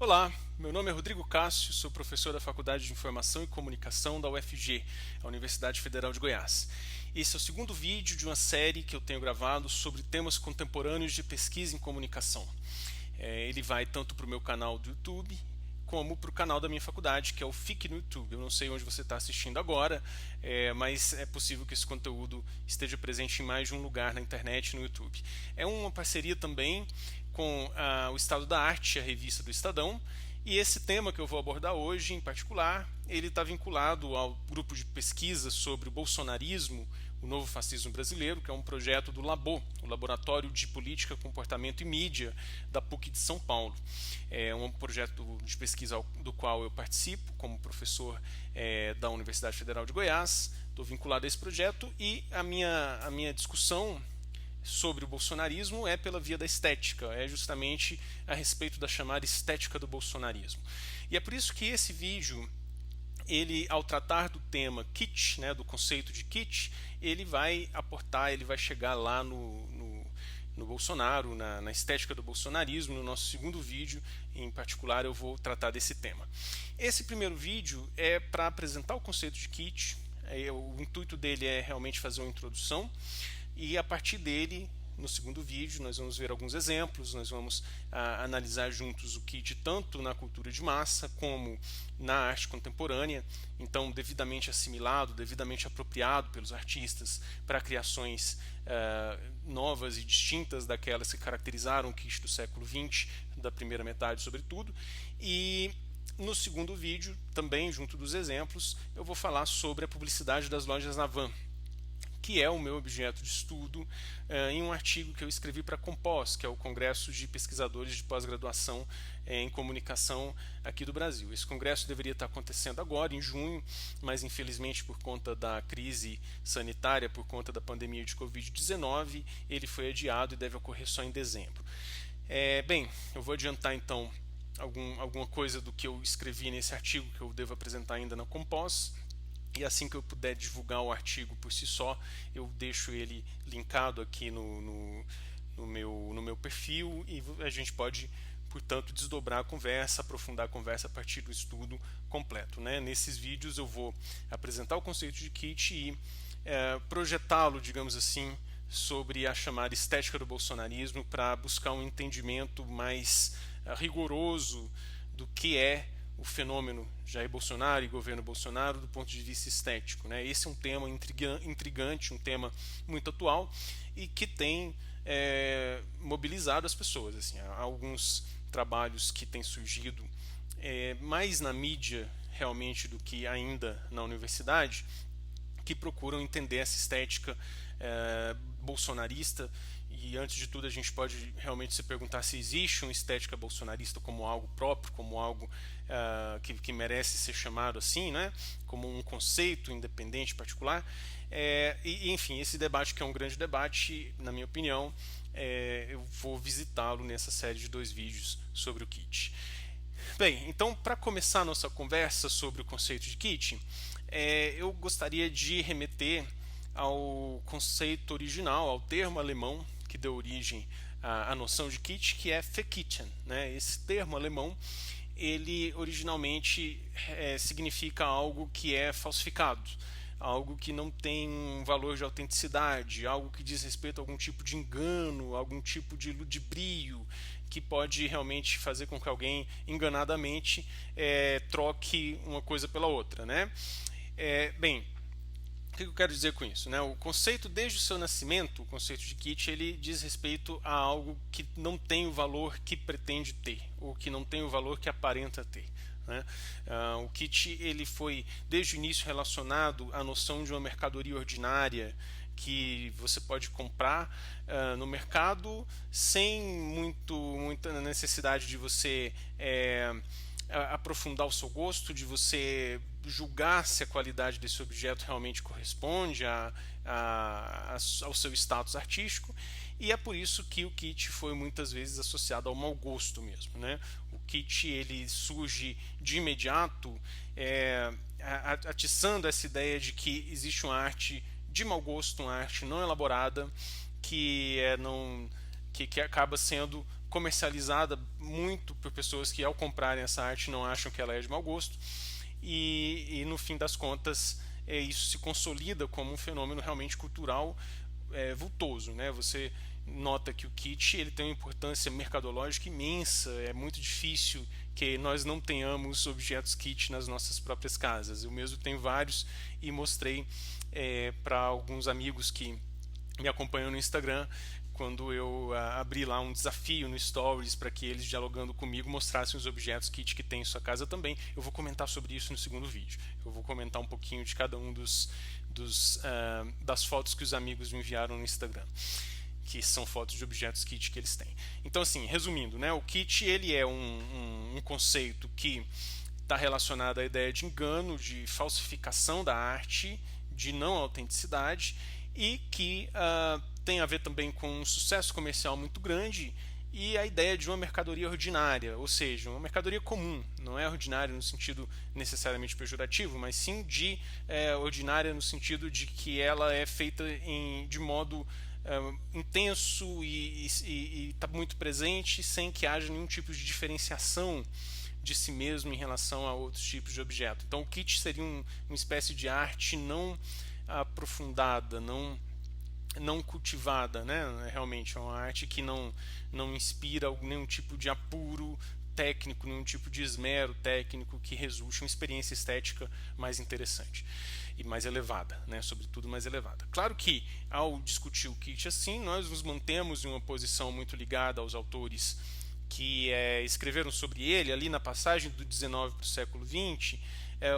Olá, meu nome é Rodrigo Cássio, sou professor da Faculdade de Informação e Comunicação da UFG, a Universidade Federal de Goiás. Esse é o segundo vídeo de uma série que eu tenho gravado sobre temas contemporâneos de pesquisa em comunicação. Ele vai tanto para o meu canal do YouTube como para o canal da minha faculdade, que é o FIC no YouTube. Eu não sei onde você está assistindo agora, mas é possível que esse conteúdo esteja presente em mais de um lugar na internet e no YouTube. É uma parceria também com o Estado da Arte, a revista do Estadão, e esse tema que eu vou abordar hoje, em particular, ele está vinculado ao grupo de pesquisa sobre o bolsonarismo, o novo fascismo brasileiro, que é um projeto do LABO, o Laboratório de Política, Comportamento e Mídia da PUC de São Paulo. É um projeto de pesquisa do qual eu participo como professor da Universidade Federal de Goiás. Estou vinculado a esse projeto e a minha discussão sobre o bolsonarismo é pela via da estética, é justamente a respeito da chamada estética do bolsonarismo. E é por isso que esse vídeo, ele, ao tratar do tema kitsch, né, do conceito de kitsch, ele vai aportar, ele vai chegar lá no Bolsonaro, na estética do bolsonarismo. No nosso segundo vídeo, em particular, eu vou tratar desse tema. Esse primeiro vídeo é para apresentar o conceito de kitsch. O intuito dele é realmente fazer uma introdução, e a partir dele, no segundo vídeo, nós vamos ver alguns exemplos, nós vamos analisar juntos o kitsch tanto na cultura de massa como na arte contemporânea, então devidamente assimilado, devidamente apropriado pelos artistas para criações novas e distintas daquelas que caracterizaram o kitsch do século XX, da primeira metade sobretudo. E no segundo vídeo, também junto dos exemplos, eu vou falar sobre a publicidade das lojas Navan, que é o meu objeto de estudo em um artigo que eu escrevi para a Compós, que é o Congresso de Pesquisadores de Pós-Graduação em Comunicação aqui do Brasil. Esse congresso deveria estar acontecendo agora, em junho, mas infelizmente por conta da crise sanitária, por conta da pandemia de Covid-19, ele foi adiado e deve ocorrer só em dezembro. Bem, eu vou adiantar então alguma coisa do que eu escrevi nesse artigo que eu devo apresentar ainda na Compós. E assim que eu puder divulgar o artigo por si só, eu deixo ele linkado aqui no meu perfil, e a gente pode, portanto, desdobrar a conversa, aprofundar a conversa a partir do estudo completo, né? Nesses vídeos eu vou apresentar o conceito de kitsch e projetá-lo, digamos assim, sobre a chamada estética do bolsonarismo, para buscar um entendimento mais rigoroso do que é o fenômeno Jair Bolsonaro e governo Bolsonaro do ponto de vista estético, né? Esse é um tema intrigante, um tema muito atual e que tem mobilizado as pessoas. Assim, há alguns trabalhos que têm surgido mais na mídia realmente do que ainda na universidade, que procuram entender essa estética bolsonarista. E antes de tudo a gente pode realmente se perguntar se existe uma estética bolsonarista como algo próprio, como algo que merece ser chamado assim, né? Como um conceito independente particular. Enfim, esse debate, que é um grande debate, na minha opinião, eu vou visitá-lo nessa série de 2 vídeos sobre o kitsch. Bem, então, para começar a nossa conversa sobre o conceito de kitsch, eu gostaria de remeter ao conceito original, ao termo alemão que deu origem à noção de kitsch, que é Verkitschen, né? Esse termo alemão, ele originalmente significa algo que é falsificado, algo que não tem um valor de autenticidade, algo que diz respeito a algum tipo de engano, algum tipo de ludibrio, que pode realmente fazer com que alguém enganadamente troque uma coisa pela outra, né? Bem, o que eu quero dizer com isso, né? O conceito, desde o seu nascimento, o conceito de kitsch, ele diz respeito a algo que não tem o valor que pretende ter, ou que não tem o valor que aparenta ter, né? O kitsch, ele foi desde o início relacionado à noção de uma mercadoria ordinária que você pode comprar no mercado sem muita necessidade de você aprofundar o seu gosto, de você julgar se a qualidade desse objeto realmente corresponde ao seu status artístico. E é por isso que o kitsch foi muitas vezes associado ao mau gosto mesmo, né? O kitsch, ele surge de imediato atiçando essa ideia de que existe uma arte de mau gosto, uma arte não elaborada, que acaba sendo comercializada muito por pessoas que, ao comprarem essa arte, não acham que ela é de mau gosto, e no fim das contas isso se consolida como um fenômeno realmente cultural vultoso, né? Você nota que o kit ele tem uma importância mercadológica imensa. É muito difícil que nós não tenhamos objetos kit nas nossas próprias casas. Eu mesmo tenho vários e mostrei para alguns amigos que me acompanham no Instagram, quando eu abri lá um desafio no Stories para que eles, dialogando comigo, mostrassem os objetos kit que tem em sua casa também. Eu vou comentar sobre isso no segundo vídeo. Eu vou comentar um pouquinho de cada um das fotos que os amigos me enviaram no Instagram, que são fotos de objetos kit que eles têm. Então, assim, resumindo, né, o kit ele é um conceito que está relacionado à ideia de engano, de falsificação da arte, de não autenticidade, e que tem a ver também com um sucesso comercial muito grande e a ideia de uma mercadoria ordinária, ou seja, uma mercadoria comum. Não é ordinária no sentido necessariamente pejorativo, mas sim de ordinária no sentido de que ela é feita de modo intenso e está muito presente, sem que haja nenhum tipo de diferenciação de si mesmo em relação a outros tipos de objeto. Então o kit seria uma espécie de arte não aprofundada, não cultivada, né? Realmente é uma arte que não inspira nenhum tipo de apuro técnico, nenhum tipo de esmero técnico que resulte em uma experiência estética mais interessante e mais elevada, né? Sobretudo mais elevada. Claro que ao discutir o kit assim, nós nos mantemos em uma posição muito ligada aos autores que escreveram sobre ele ali na passagem do 19 para o século 20,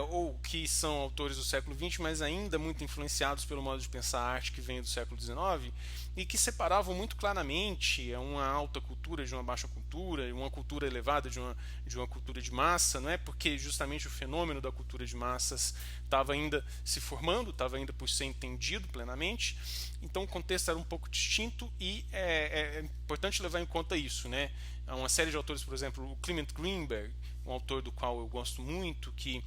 ou que são autores do século XX, mas ainda muito influenciados pelo modo de pensar a arte que vem do século XIX, e que separavam muito claramente uma alta cultura de uma baixa cultura, uma cultura elevada de uma cultura de massa, não é? Porque justamente o fenômeno da cultura de massas estava ainda se formando, estava ainda por ser entendido plenamente, então o contexto era um pouco distinto e é importante levar em conta isso, né? Há uma série de autores, por exemplo, o Clement Greenberg, um autor do qual eu gosto muito, que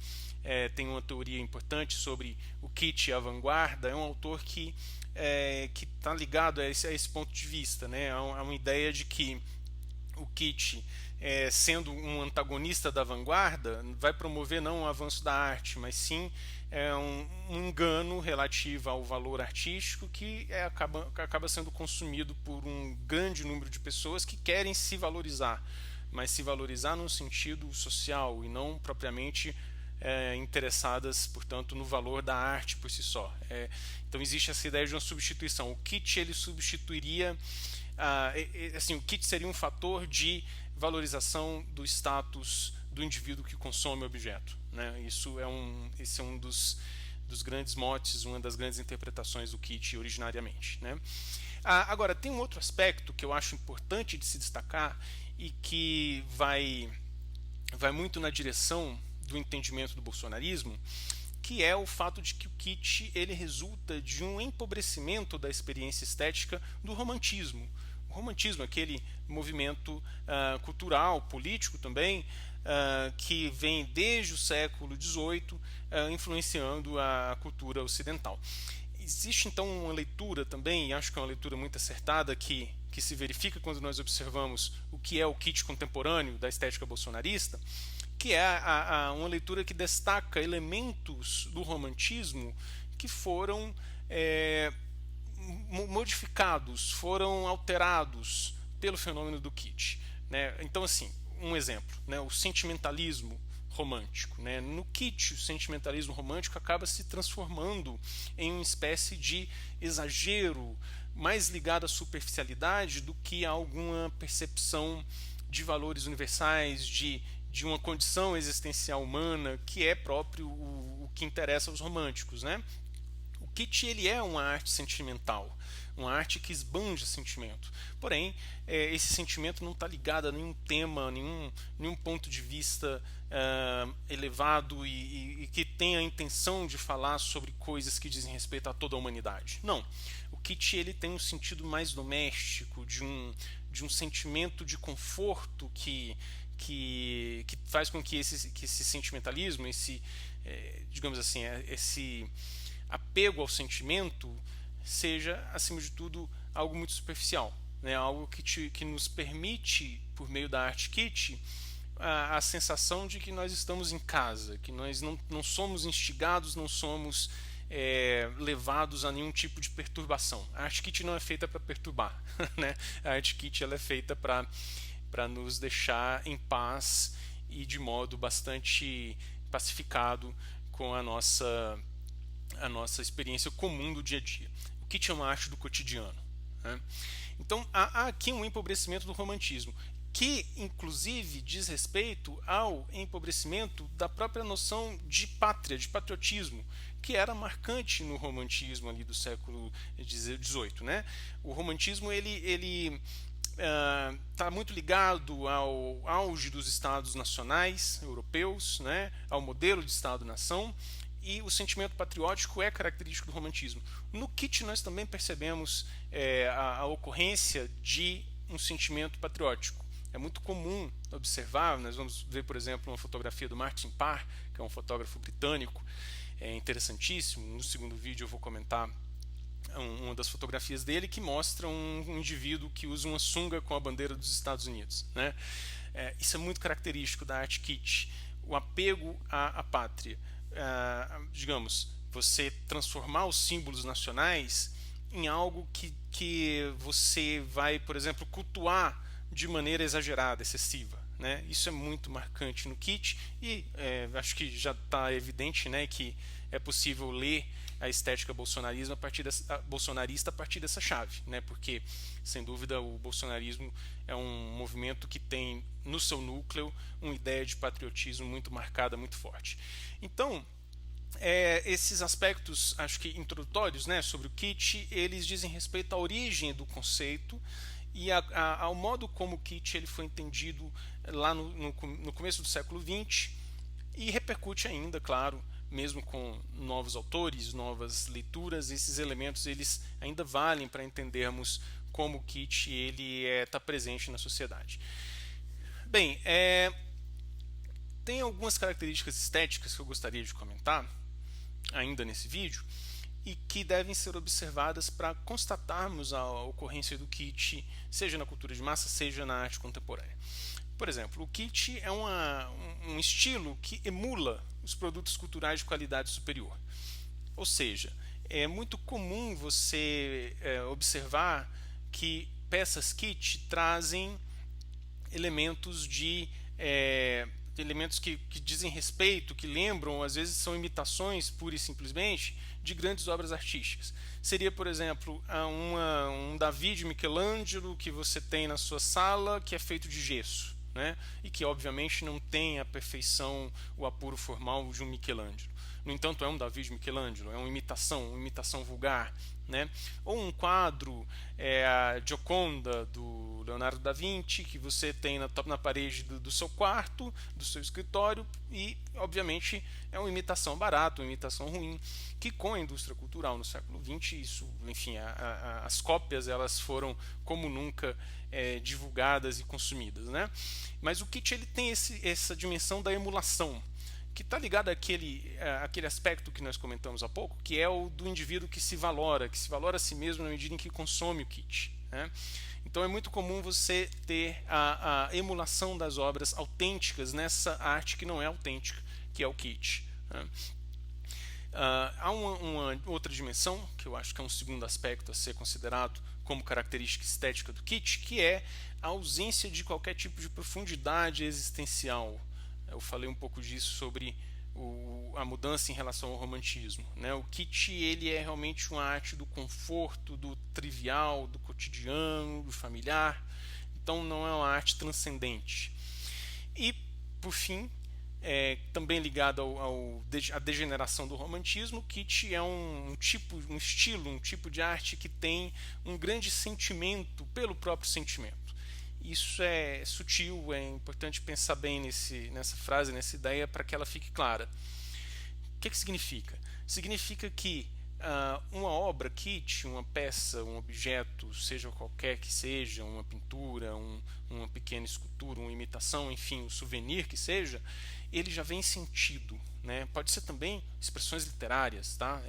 tem uma teoria importante sobre o kit e a vanguarda, é um autor que está ligado a esse ponto de vista, né? Há uma ideia de que o kit, sendo um antagonista da vanguarda, vai promover não o avanço da arte, mas sim um engano relativo ao valor artístico que acaba sendo consumido por um grande número de pessoas que querem se valorizar, mas se valorizar num sentido social e não propriamente interessadas, portanto, no valor da arte por si só. Então existe essa ideia de uma substituição. O kit ele substituiria, assim, o kit seria um fator de valorização do status do indivíduo que consome o objeto, né? Esse é um dos grandes motes, uma das grandes interpretações do kit originariamente, né? Agora, tem um outro aspecto que eu acho importante de se destacar e que vai muito na direção do entendimento do bolsonarismo, que é o fato de que o kit ele resulta de um empobrecimento da experiência estética do romantismo. O romantismo é aquele movimento cultural, político também, que vem desde o século XVIII, influenciando a cultura ocidental. Existe então uma leitura também, e acho que é uma leitura muito acertada, que se verifica quando nós observamos o que é o kit contemporâneo da estética bolsonarista, que é uma leitura que destaca elementos do romantismo que foram modificados, foram alterados pelo fenômeno do kit, né? Então, assim, um exemplo, né? O sentimentalismo romântico, né? No kit, o sentimentalismo romântico acaba se transformando em uma espécie de exagero mais ligado à superficialidade do que a alguma percepção de valores universais, de uma condição existencial humana que é próprio o que interessa aos românticos, né? O kit ele é uma arte sentimental, uma arte que esbanja sentimento. Porém, esse sentimento não está ligado a nenhum tema, nenhum ponto de vista elevado e que tenha a intenção de falar sobre coisas que dizem respeito a toda a humanidade. Não. O kit ele tem um sentido mais doméstico, de um sentimento de conforto que faz com que esse sentimentalismo, digamos assim, esse apego ao sentimento seja, acima de tudo, algo muito superficial, né? Algo que nos permite, por meio da arte kit, a sensação de que nós estamos em casa, que nós não somos instigados, não somos levados a nenhum tipo de perturbação. A arte kit não é feita para perturbar, né? A arte kit ela é feita para nos deixar em paz e de modo bastante pacificado com a nossa experiência comum do dia a dia. O kit é uma arte do cotidiano, né? Então há aqui um empobrecimento do romantismo, que inclusive diz respeito ao empobrecimento da própria noção de pátria, de patriotismo, que era marcante no romantismo ali do século XVIII, né? O romantismo ele está muito ligado ao auge dos estados nacionais europeus, né? Ao modelo de Estado-nação, e o sentimento patriótico é característico do romantismo. No kit nós também percebemos a ocorrência de um sentimento patriótico. É muito comum observar, nós vamos ver, por exemplo, uma fotografia do Martin Parr, que é um fotógrafo britânico, interessantíssimo. No segundo vídeo eu vou comentar uma das fotografias dele, que mostra um indivíduo que usa uma sunga com a bandeira dos Estados Unidos, né? Isso é muito característico da arte kit, o apego à pátria. Digamos, você transformar os símbolos nacionais em algo que você vai, por exemplo, cultuar de maneira exagerada, excessiva, né? Isso é muito marcante no kit, e acho que já está evidente, né, que é possível ler a estética bolsonarista a partir dessa chave, né? Porque, sem dúvida, o bolsonarismo é um movimento que tem no seu núcleo uma ideia de patriotismo muito marcada, muito forte. Então, esses aspectos, acho que introdutórios, né, sobre o kit, eles dizem respeito à origem do conceito e ao modo como o kit ele foi entendido lá no começo do século XX, e repercute ainda, claro, mesmo com novos autores, novas leituras. Esses elementos eles ainda valem para entendermos como o kit ele está presente na sociedade. Bem, tem algumas características estéticas que eu gostaria de comentar ainda nesse vídeo, e que devem ser observadas para constatarmos a ocorrência do kit, seja na cultura de massa, seja na arte contemporânea. Por exemplo, o kit é um estilo que emula os produtos culturais de qualidade superior. Ou seja, é muito comum você observar que peças kit trazem elementos elementos que dizem respeito, que lembram, às vezes são imitações pura e simplesmente de grandes obras artísticas. Seria, por exemplo, um Davi de Michelangelo que você tem na sua sala, que é feito de gesso, né? E que obviamente não tem a perfeição, o apuro formal de um Michelangelo. No entanto, é um Davi de Michelangelo, é uma imitação vulgar, né? Ou um quadro, a Gioconda do Leonardo da Vinci, que você tem na parede do seu quarto, do seu escritório, e obviamente é uma imitação barata, uma imitação ruim, que com a indústria cultural no século XX, isso, enfim, as cópias elas foram como nunca divulgadas e consumidas, né? Mas o kit ele tem essa dimensão da emulação, que está ligado àquele aspecto que nós comentamos há pouco, que é o do indivíduo que se valora a si mesmo na medida em que consome o kit, né? Então é muito comum você ter a emulação das obras autênticas nessa arte que não é autêntica, que é o kit, né? Há uma outra dimensão, que eu acho que é um segundo aspecto a ser considerado como característica estética do kit, que é a ausência de qualquer tipo de profundidade existencial. Eu falei um pouco disso sobre a mudança em relação ao romantismo, né? O kit ele é realmente uma arte do conforto, do trivial, do cotidiano, do familiar. Então não é uma arte transcendente. E, por fim, também ligado à degeneração do romantismo, o kit é um estilo, um tipo de arte que tem um grande sentimento pelo próprio sentimento. Isso é sutil, é importante pensar bem nessa frase, nessa ideia, para que ela fique clara. O que significa? Significa que uma obra kit, uma peça, um objeto, seja qualquer que seja, uma pintura, uma pequena escultura, uma imitação, enfim, um souvenir que seja, ele já vem sentido, né? Pode ser também expressões literárias, tá?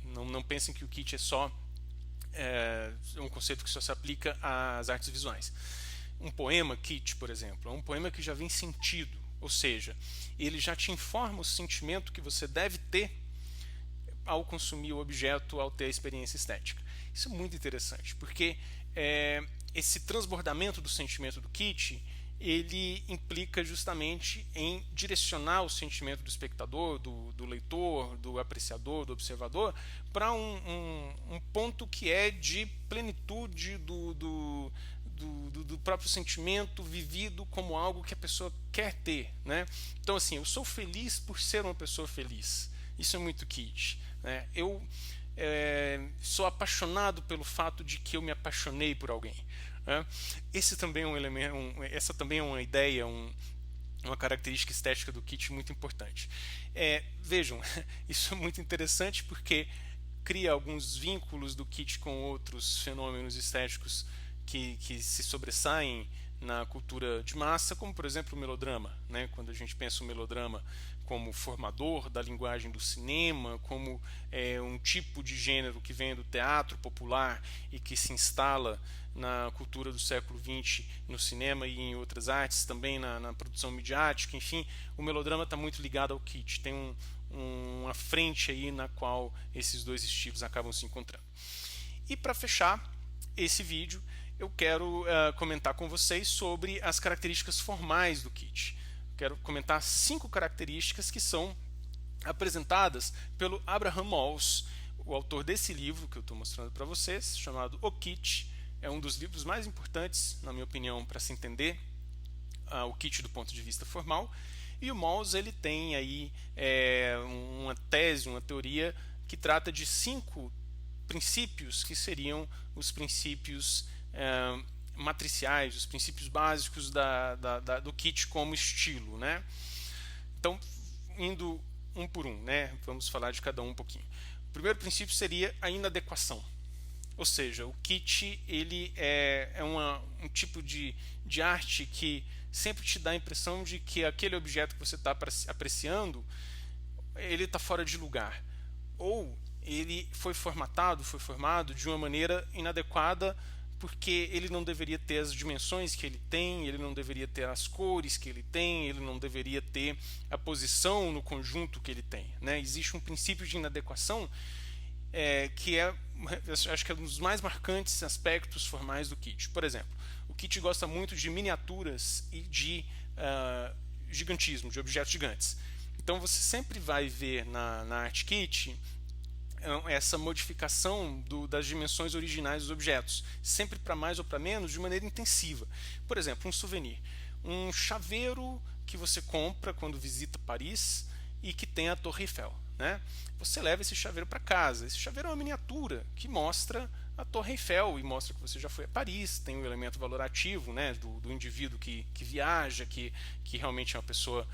Não pensem que o kit é só é um conceito que só se aplica às artes visuais. Um poema kit, por exemplo, é um poema que já vem sentido, ou seja, ele já te informa o sentimento que você deve ter ao consumir o objeto, ao ter a experiência estética. Isso é muito interessante, porque esse transbordamento do sentimento do kit, ele implica justamente em direcionar o sentimento do espectador, do leitor, do apreciador, do observador, para um ponto que é de plenitude do próprio sentimento vivido como algo que a pessoa quer ter, né? Então, assim, eu sou feliz por ser uma pessoa feliz. Isso é muito kit, né? Eu sou apaixonado pelo fato de que eu me apaixonei por alguém, né? Esse também é um elemento, essa também é uma ideia, uma característica estética do kit muito importante. Vejam, isso é muito interessante porque cria alguns vínculos do kit com outros fenômenos estéticos que se sobressaem na cultura de massa, como por exemplo o melodrama, né? Quando a gente pensa o melodrama como formador da linguagem do cinema, como um tipo de gênero que vem do teatro popular e que se instala na cultura do século XX no cinema e em outras artes, também na produção midiática, enfim, o melodrama está muito ligado ao kit, tem uma frente aí na qual esses dois estilos acabam se encontrando. E para fechar esse vídeo, eu quero comentar com vocês sobre as características formais do kit. Quero comentar 5 características que são apresentadas pelo Abraham Malls, o autor desse livro que eu estou mostrando para vocês, chamado O Kit. É um dos livros mais importantes, na minha opinião, para se entender o kit do ponto de vista formal. E o Malls ele tem aí uma tese, uma teoria que trata de 5 princípios que seriam os princípios matriciais, os princípios básicos do kit como estilo, né? Então, indo um por um, né? Vamos falar de cada um pouquinho. O primeiro princípio seria a inadequação, ou seja, o kit ele é um tipo de arte que sempre te dá a impressão de que aquele objeto que você está apreciando ele está fora de lugar, ou ele foi formado de uma maneira inadequada porque ele não deveria ter as dimensões que ele tem, ele não deveria ter as cores que ele tem, ele não deveria ter a posição no conjunto que ele tem, né? Existe um princípio de inadequação que acho que é um dos mais marcantes aspectos formais do kit. Por exemplo, o kit gosta muito de miniaturas e de gigantismo, de objetos gigantes. Então você sempre vai ver na arte kit essa modificação das dimensões originais dos objetos, sempre para mais ou para menos, de maneira intensiva. Por exemplo, um souvenir, um chaveiro que você compra quando visita Paris e que tem a Torre Eiffel, né? Você leva esse chaveiro para casa. Esse chaveiro é uma miniatura que mostra a Torre Eiffel e mostra que você já foi a Paris. Tem um elemento valorativo, né, do indivíduo que viaja, que realmente é uma pessoa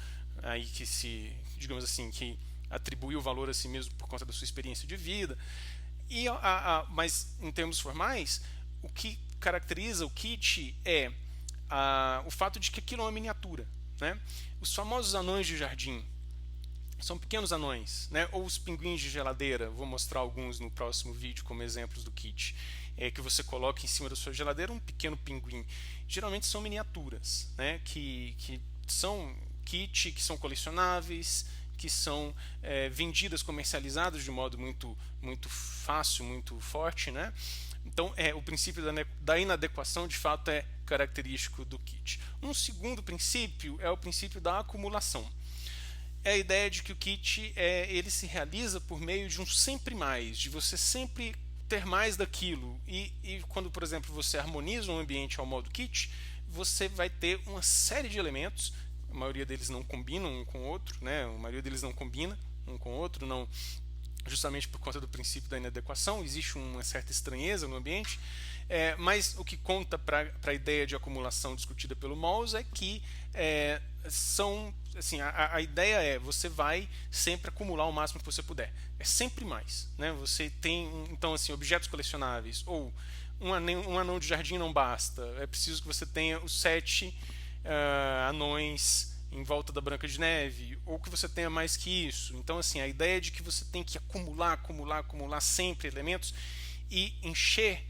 aí que se, digamos assim, que atribui o valor a si mesmo por conta da sua experiência de vida. Mas em termos formais, o que caracteriza o kit é o fato de que aquilo é uma miniatura, né? Os famosos anões de jardim são pequenos anões, né? Ou os pinguins de geladeira, vou mostrar alguns no próximo vídeo como exemplos do kit, que você coloca em cima da sua geladeira um pequeno pinguim. Geralmente são miniaturas, né? que são kit, que são colecionáveis, que são vendidas, comercializadas de modo muito fácil, muito forte, né? Então, o princípio da inadequação, de fato, é característico do kit. Um segundo princípio é o princípio da acumulação. É a ideia de que o kit ele se realiza por meio de um sempre mais, de você sempre ter mais daquilo. E quando, por exemplo, você harmoniza um ambiente ao modo kit, você vai ter uma série de elementos. A maioria deles não combinam um com o outro, né? A maioria deles não combina um com o outro, não, justamente por conta do princípio da inadequação, existe uma certa estranheza no ambiente, mas o que conta para a ideia de acumulação discutida pelo Malls é que a ideia é você vai sempre acumular o máximo que você puder, é sempre mais, né? Você tem então assim objetos colecionáveis, ou um anão de jardim não basta, é preciso que você tenha os 7 anões em volta da Branca de Neve, ou que você tenha mais que isso. Então assim, a ideia é de que você tem que acumular sempre elementos, e encher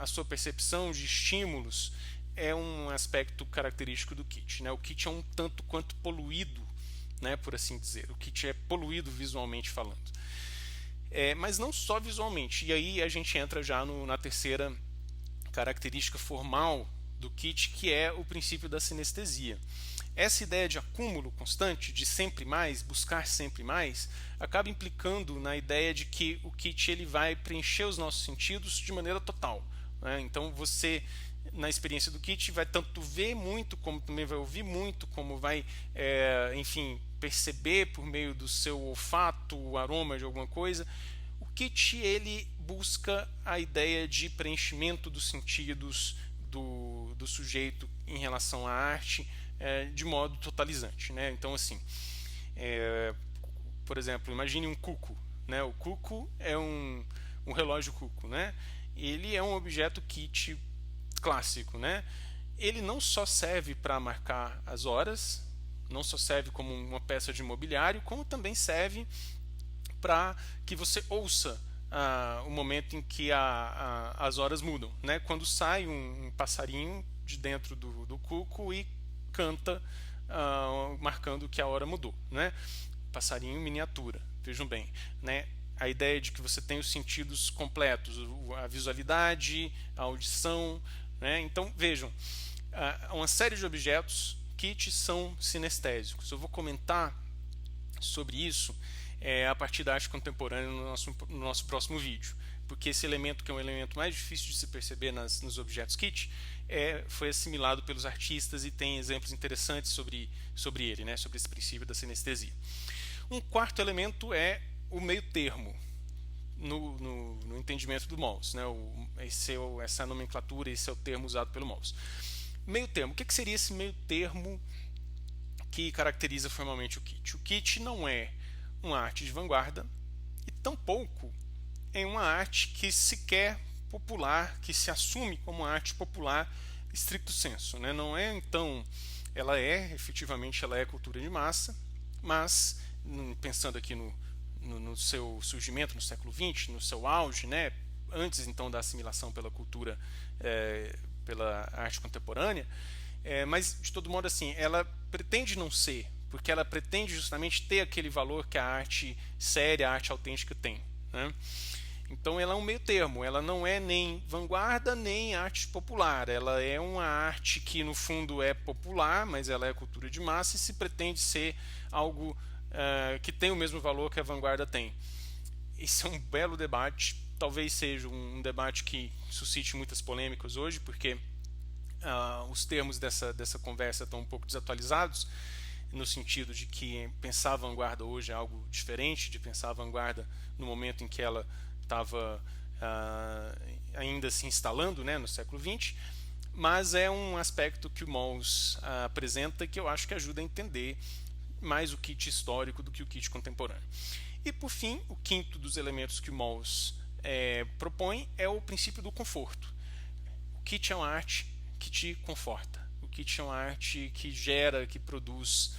a sua percepção de estímulos é um aspecto característico do kit, né? O kit é um tanto quanto poluído, né, por assim dizer. O kit é poluído visualmente falando. Mas não só visualmente. E aí a gente entra já na terceira característica formal do kit, que é o princípio da sinestesia. Essa ideia de acúmulo constante, de sempre mais, buscar sempre mais, acaba implicando na ideia de que o kit ele vai preencher os nossos sentidos de maneira total, né? Então você, na experiência do kit, vai tanto ver muito, como também vai ouvir muito, como vai, enfim, perceber por meio do seu olfato, o aroma de alguma coisa. O kit ele busca a ideia de preenchimento dos sentidos do sujeito em relação à arte, de modo totalizante, né? Então, assim, por exemplo, imagine um cuco, né? O cuco é um relógio cuco, né? Ele é um objeto kit clássico, né? Ele não só serve para marcar as horas, não só serve como uma peça de mobiliário, como também serve para que você ouça o momento em que as horas mudam, né? Quando sai um passarinho de dentro do cuco e canta, marcando que a hora mudou, né? Passarinho miniatura, vejam bem, né? A ideia de que você tem os sentidos completos, a visualidade, a audição, né? Então vejam, uma série de objetos kit são sinestésicos. Eu vou comentar sobre isso a partir da arte contemporânea no nosso próximo vídeo, porque esse elemento, que é um elemento mais difícil de se perceber nos objetos kit, foi assimilado pelos artistas e tem exemplos interessantes sobre ele, né? Sobre esse princípio da sinestesia. Um quarto elemento é o meio termo no entendimento do Mawes, né? Essa nomenclatura, esse é o termo usado pelo Mawes. Meio termo, o que seria esse meio termo que caracteriza formalmente o kit? O kit não é uma arte de vanguarda e tampouco é uma arte que se quer popular, que se assume como uma arte popular stricto sensu, né? Não é, então, efetivamente ela é cultura de massa, mas pensando aqui no seu surgimento no século XX, no seu auge, né? Antes então da assimilação pela cultura, pela arte contemporânea, mas de todo modo assim, ela pretende não ser, porque ela pretende justamente ter aquele valor que a arte séria, a arte autêntica tem, né? Então ela é um meio termo, ela não é nem vanguarda nem arte popular, ela é uma arte que no fundo é popular, mas ela é cultura de massa e se pretende ser algo que tem o mesmo valor que a vanguarda tem. Esse é um belo debate, talvez seja um debate que suscite muitas polêmicas hoje, porque os termos dessa conversa estão um pouco desatualizados, no sentido de que pensar a vanguarda hoje é algo diferente de pensar a vanguarda no momento em que ela estava ainda se instalando, né, no século XX, mas é um aspecto que o Mawes apresenta que eu acho que ajuda a entender mais o kit histórico do que o kit contemporâneo. E por fim, o quinto dos elementos que o Mawes propõe é o princípio do conforto. O kit é uma arte que te conforta. O kit é uma arte que gera, que produz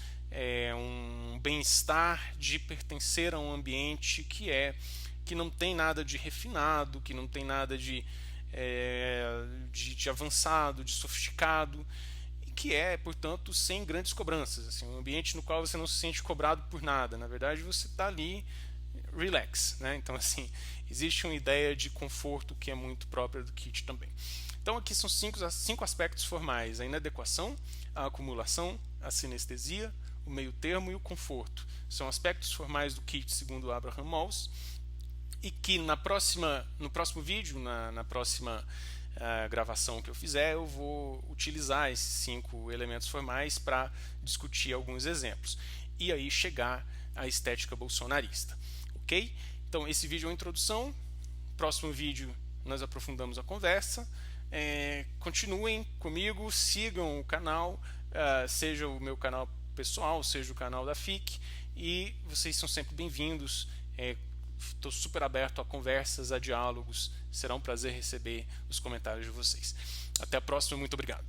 um bem-estar de pertencer a um ambiente que não tem nada de refinado, que não tem nada de avançado, de sofisticado, e que portanto, sem grandes cobranças. Assim, um ambiente no qual você não se sente cobrado por nada. Na verdade, você está ali relax, né? Então, assim, existe uma ideia de conforto que é muito própria do kit também. Então, aqui são cinco aspectos formais: a inadequação, a acumulação, a sinestesia, o meio termo e o conforto. São aspectos formais do kit segundo Abraham Mawes, e que no próximo vídeo, na próxima gravação que eu fizer, eu vou utilizar esses 5 elementos formais para discutir alguns exemplos e aí chegar à estética bolsonarista, ok? Então esse vídeo é uma introdução. Próximo vídeo nós aprofundamos a conversa. Continuem comigo, sigam o canal, seja o meu canal pessoal, seja o canal da FIC, e vocês são sempre bem-vindos. Estou super aberto a conversas, a diálogos. Será um prazer receber os comentários de vocês. Até a próxima, muito obrigado.